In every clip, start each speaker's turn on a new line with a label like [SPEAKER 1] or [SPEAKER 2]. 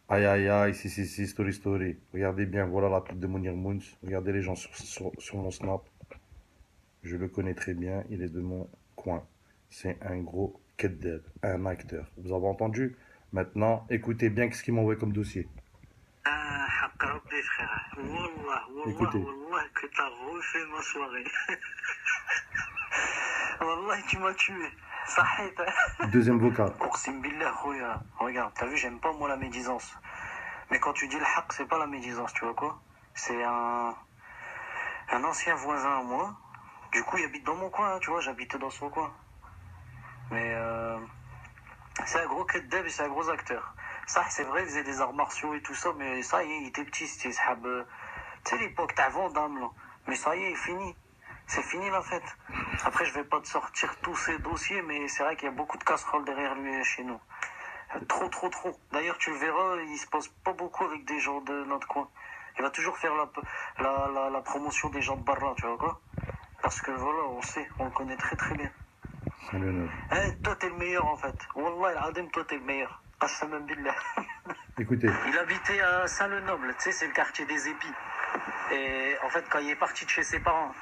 [SPEAKER 1] Aïe aïe aïe, si si si, story story. Regardez bien, voilà la tête de Mounir Mouns. Regardez les gens sur mon snap. Je le connais très bien, il est de mon coin. C'est un gros kedeb, un acteur. Vous avez entendu? Maintenant, écoutez bien ce qu'il m'envoie comme dossier.
[SPEAKER 2] Ah, حق ربي frère. Wallah, wallah,
[SPEAKER 1] Écoutez.
[SPEAKER 2] wallah, que t'as refait ma soirée. Wallah, tu m'as tué. Sahit.
[SPEAKER 1] Deuxième vocal.
[SPEAKER 2] Oursim billah, khoya. Regarde, t'as vu, j'aime pas moi la médisance. Mais quand tu dis le haq, c'est pas la médisance, tu vois quoi? C'est un ancien voisin à moi. Du coup, il habite dans mon coin, hein, tu vois, j'habitais dans son coin. Mais c'est un gros kedeb et c'est un gros acteur. Ça, c'est vrai, il faisait des arts martiaux et tout ça, mais ça y est, il était petit, c'était sahab. Tu sais, l'époque d'avant, dame, là. Mais ça y est, il finit. C'est fini la fête. Après, je vais pas te sortir tous ces dossiers, mais c'est vrai qu'il y a beaucoup de casseroles derrière lui chez nous. Trop, trop, trop. D'ailleurs, tu le verras, il se passe pas beaucoup avec des gens de notre coin. Il va toujours faire la promotion des gens de Barra, tu vois quoi? Parce que voilà, on sait, on le connaît très très bien.
[SPEAKER 1] C'est le neuf.
[SPEAKER 2] Hein, toi, t'es le meilleur en fait. Wallah, al-Adim, toi, t'es le meilleur. Qassaman billah.
[SPEAKER 1] Écoutez.
[SPEAKER 2] Il habitait à Saint-Lenoble, tu sais, c'est le quartier des épis. Et en fait, quand il est parti de chez ses parents,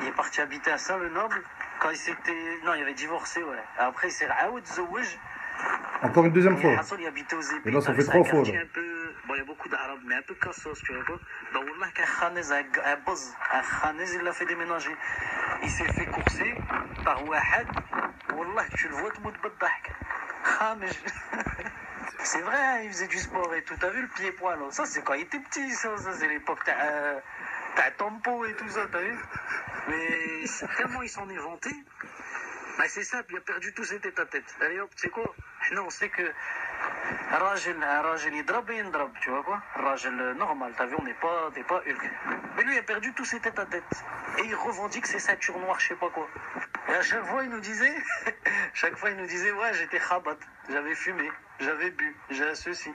[SPEAKER 2] il est parti habiter à Saint-Lenoble. Quand il s'était. Non, il avait divorcé, ouais. Après, il s'est raoud Zouj.
[SPEAKER 1] Encore une deuxième fois.
[SPEAKER 2] Il habitait aux
[SPEAKER 1] Et
[SPEAKER 2] épis.
[SPEAKER 1] là, ça fait trois fois. Là.
[SPEAKER 2] Un peu. Bon, il y a beaucoup d'arabes, mais un peu cassos, tu vois quoi. Donc, Wallah, qu'un khanez, un buzz. Un khanez, il l'a fait déménager. Il s'est fait courser par Wahad. Wallah, tu le vois, tout le monde baddahk. Khanez. C'est vrai, hein, il faisait du sport et tout. T'as vu le pied-poil? Ça, c'est quand il était petit, ça c'est l'époque. T'as Tempo et tout ça, t'as vu? Mais tellement il s'en est vanté. Bah, c'est simple, il a perdu tous ses tête-à-tête. Allez hop, tu sais quoi? Non, on sait que Rajel يضرب ينضرب, tu vois quoi? Rajel normal, t'as vu, t'es pas Hulk. Mais lui, il a perdu tous ses tête-à-tête. Et il revendique ses ceintures noires, je sais pas quoi. Et à chaque fois, il nous disait, ouais, j'étais khabat, j'avais fumé, j'avais bu, j'ai ceci.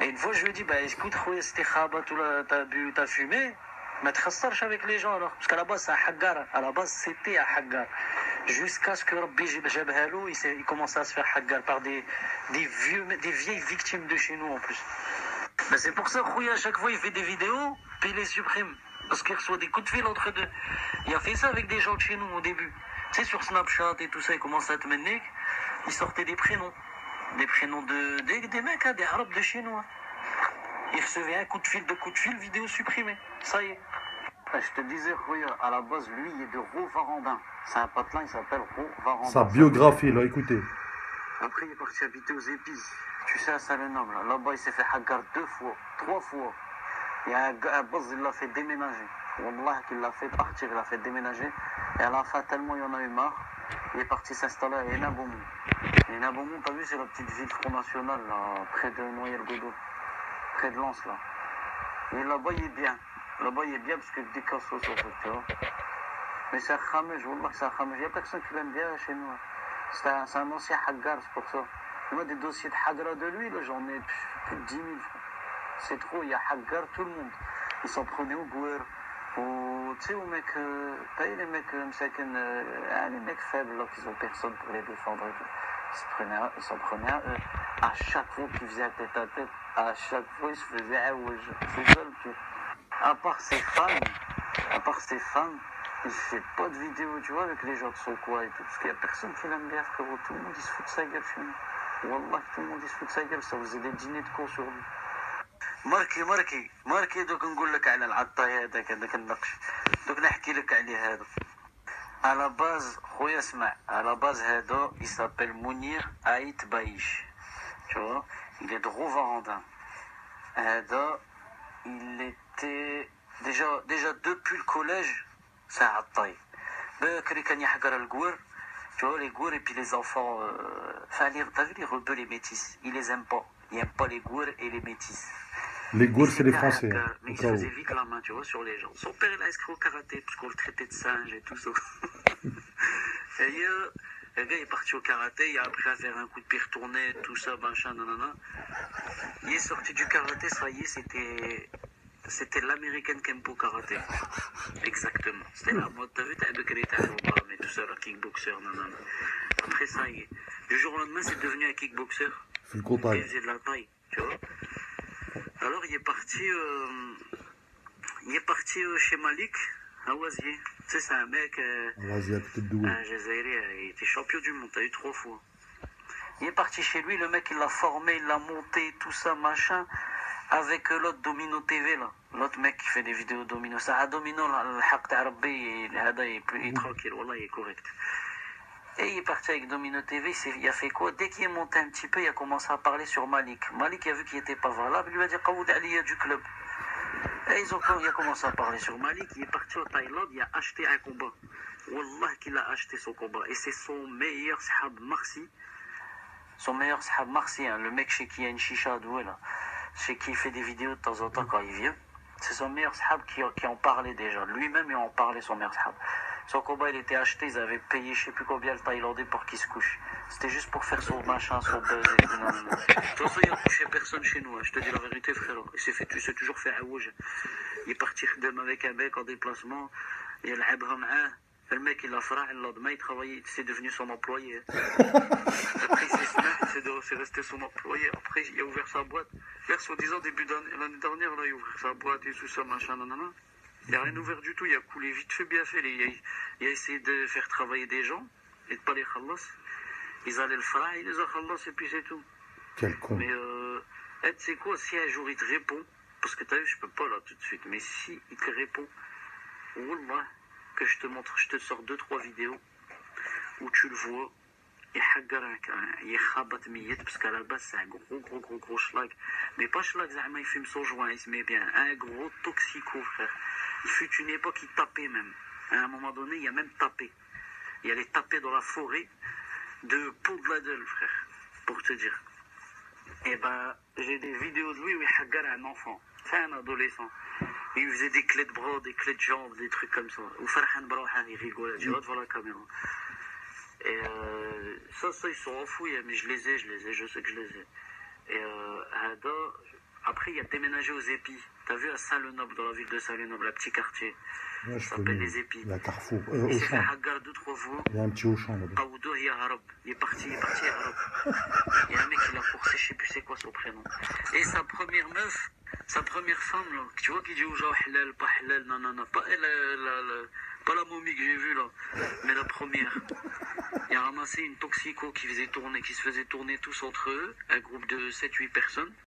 [SPEAKER 2] Et une fois, je lui ai dit, bah écoute, khoya, c'était khabat, t'as bu, t'as fumé, mais te khassarch avec les gens alors. Parce qu'à la base, c'est à Haggar. À la base, c'était à Haggar. Jusqu'à ce que Rabbi Jabhalou, il commence à se faire Haggar par des vieilles victimes de chez nous en plus. Ben c'est pour ça, Khouya, à chaque fois, il fait des vidéos, puis il les supprime. Parce qu'il reçoit des coups de fil entre deux. Il a fait ça avec des gens de chez nous au début. Tu sais, sur Snapchat et tout ça, il commence à te mener. Il sortait des prénoms. Des prénoms des mecs, hein, des arabes de chez nous. Hein. Il recevait un coup de fil, deux coups de fil, vidéo supprimée. Ça y est. Je te disais, Khouya, à la base, lui, il est de Roux-Varandin. C'est un patelin, il s'appelle Roux-Varandin.
[SPEAKER 1] Sa biographie, là, écoutez.
[SPEAKER 2] Après, il est parti habiter aux Épices. Tu sais, à Saint-Lenoble. Là-bas, il s'est fait hagar 2 fois, 3 fois. Il y a un boss, il l'a fait déménager. Wallah, qu'il l'a fait partir, il l'a fait déménager. Et à la fin, tellement il y en a eu marre, il est parti s'installer à Enaboumou. Enaboumou, t'as vu, c'est la petite ville Front National, là, près de Noyer-Godot, près de Lens, là. Et là-bas, il est bien. Là-bas, il est bien parce que des cassos, en fait, tu vois. Mais c'est un khamej, Wallah, c'est un khamej. Il n'y a personne qui l'aime bien chez nous. C'est un ancien Haggar, c'est pour ça. Moi, des dossiers de Hagra de lui, là, j'en ai plus de 10 000. C'est trop, il y a Haggar, tout le monde. Ils s'en prenaient au Gouer. Tu sais, aux mecs, t'as vu les mecs, les mecs faibles, là, qui ont personne pour les défendre et tout. Ils s'en prenaient à eux. À chaque fois qu'ils faisaient un tête à tête, à chaque fois, ils se faisaient un ouaj. C'est ça le pire. À part ses fans, il fait pas de vidéos, tu vois, avec les gens de son coin et tout. Parce qu'il y a personne qui l'aime bien, frérot. Tout le monde, il se fout de sa gueule chez nous. Wallah, tout le monde, il se fout de sa gueule. Ça faisait des dîners de cons sur lui. ماركي دوك نقول لك على العطاي هذاك النقش دوك نحكي لك عليه هذا على باز خويا اسمع على باز هذا يسابيل منير عيط بايش tu vois il est de Roux-Varandin هذا il était déjà depuis le collège c'est un عطاي بكري كان يحقر القور tu vois les gours et puis les enfants t'as vu les rebeux les métis ils les aiment pas ils aiment pas les gours et les métis.
[SPEAKER 1] Les Gaules, c'est les Français. Hein,
[SPEAKER 2] mais il se faisait vite la main, tu vois, sur les gens. Son père, il a inscrit au karaté, parce qu'on le traitait de singe et tout ça. Et le gars est parti au karaté, il a appris à faire un coup de pied retourné, tout ça, machin, nanana. Il est sorti du karaté, ça y est, c'était l'American Kempo Karaté. Exactement. C'était la mode, t'as vu, t'as mais tout ça, le kickboxer, nanana. Après, ça y est. Du jour au lendemain, c'est devenu un kickboxer.
[SPEAKER 1] C'est le contact.
[SPEAKER 2] Il faisait de la taille. tu vois. Alors il est parti chez Malik, à Oisier. Tu sais, c'est un mec,
[SPEAKER 1] Vas-y, à côté de Douai.
[SPEAKER 2] un Jazairi, il était champion du monde, t'as eu 3 fois. Il est parti chez lui, le mec il l'a formé, il l'a monté, tout ça, machin, avec l'autre Domino TV là. L'autre mec qui fait des vidéos Domino. Ça a Domino, le haq t'a Rabbi, il est tranquille, wallah, il est correct. Et il est parti avec Domino TV, il a fait quoi? Dès qu'il est monté un petit peu, il a commencé à parler sur Malik. Malik a vu qu'il n'était pas valable, il lui a dit Qaoud Aliya du club. Et il a commencé à parler sur Malik, il est parti au Thaïlande, il a acheté un combat. Wallah qu'il a acheté son combat. Et c'est son meilleur sahab Marcy. Son meilleur sahab Marcy, hein, le mec chez qui il y a une chicha à Douai là. Chez qui il fait des vidéos de temps en temps quand il vient. C'est son meilleur sahab qui en parlait déjà. Lui-même il en parlait, son meilleur sahab. Son combat il était acheté, ils avaient payé je sais plus combien le Thaïlandais pour qu'il se couche. C'était juste pour faire son machin, son buzz et tout. Non. De toute façon il a couché personne chez nous, hein. Je te dis la vérité frère. Il s'est toujours fait aouj. Il est parti avec un mec en déplacement, il a معاه. Le mec il a fait le lendemain, il travaillait, c'est devenu son employé. Après c'est resté son employé. Après il a ouvert sa boîte. Vers soi-disant début l'année dernière, là, il a ouvert sa boîte et tout ça, machin, nanana. Il n'a rien ouvert du tout, il a coulé vite fait, bien fait. Il a essayé de faire travailler des gens et de pas les khallas. Ils allaient le faire, il les a khallas et puis c'est tout.
[SPEAKER 1] Quel con.
[SPEAKER 2] Mais tu sais quoi, si un jour il te répond, parce que t'as vu, je peux pas là tout de suite, mais si il te répond, wallah, que je te montre, je te sors 2-3 vidéos où tu le vois, il est khabat miyet, parce qu'à la base c'est un gros schlag. Mais pas schlag, il fume son joint, il se met bien. Un gros toxico, frère. Il fut une époque, il tapait même. À un moment donné, il a même tapé. Il allait taper dans la forêt de Pont-de-la-Deule, frère, pour te dire. Et ben, j'ai des vidéos de lui où il hagar un enfant, enfin un adolescent. Il lui faisait des clés de bras, des clés de jambes, des trucs comme ça. Ou Farhan Brouhan, il rigolait, tu vois, devant la caméra. Et ça, ils sont enfouis, mais je sais que je les ai. Et après, il a déménagé aux Épis. T'as vu à Saint-Lenoble, dans la ville de Saint-Lenoble, un petit quartier.
[SPEAKER 1] Ouais,
[SPEAKER 2] Ça s'appelle les Épis.
[SPEAKER 1] Il y a Carrefour.
[SPEAKER 2] Il s'est fait
[SPEAKER 1] Auchan.
[SPEAKER 2] hagar 2-3 fois.
[SPEAKER 1] Il y a un petit Auchan là-bas.
[SPEAKER 2] Aoudo, il est parti à Harab. Il y a un mec qui l'a forcé, je sais plus c'est quoi son prénom. Et sa première meuf, sa première femme, là, tu vois, qui dit aux gens halal, pas halal, non, pas la momie que j'ai vue là, mais la première. Il a ramassé une toxico qui se faisait tourner tous entre eux, un groupe de 7-8 personnes.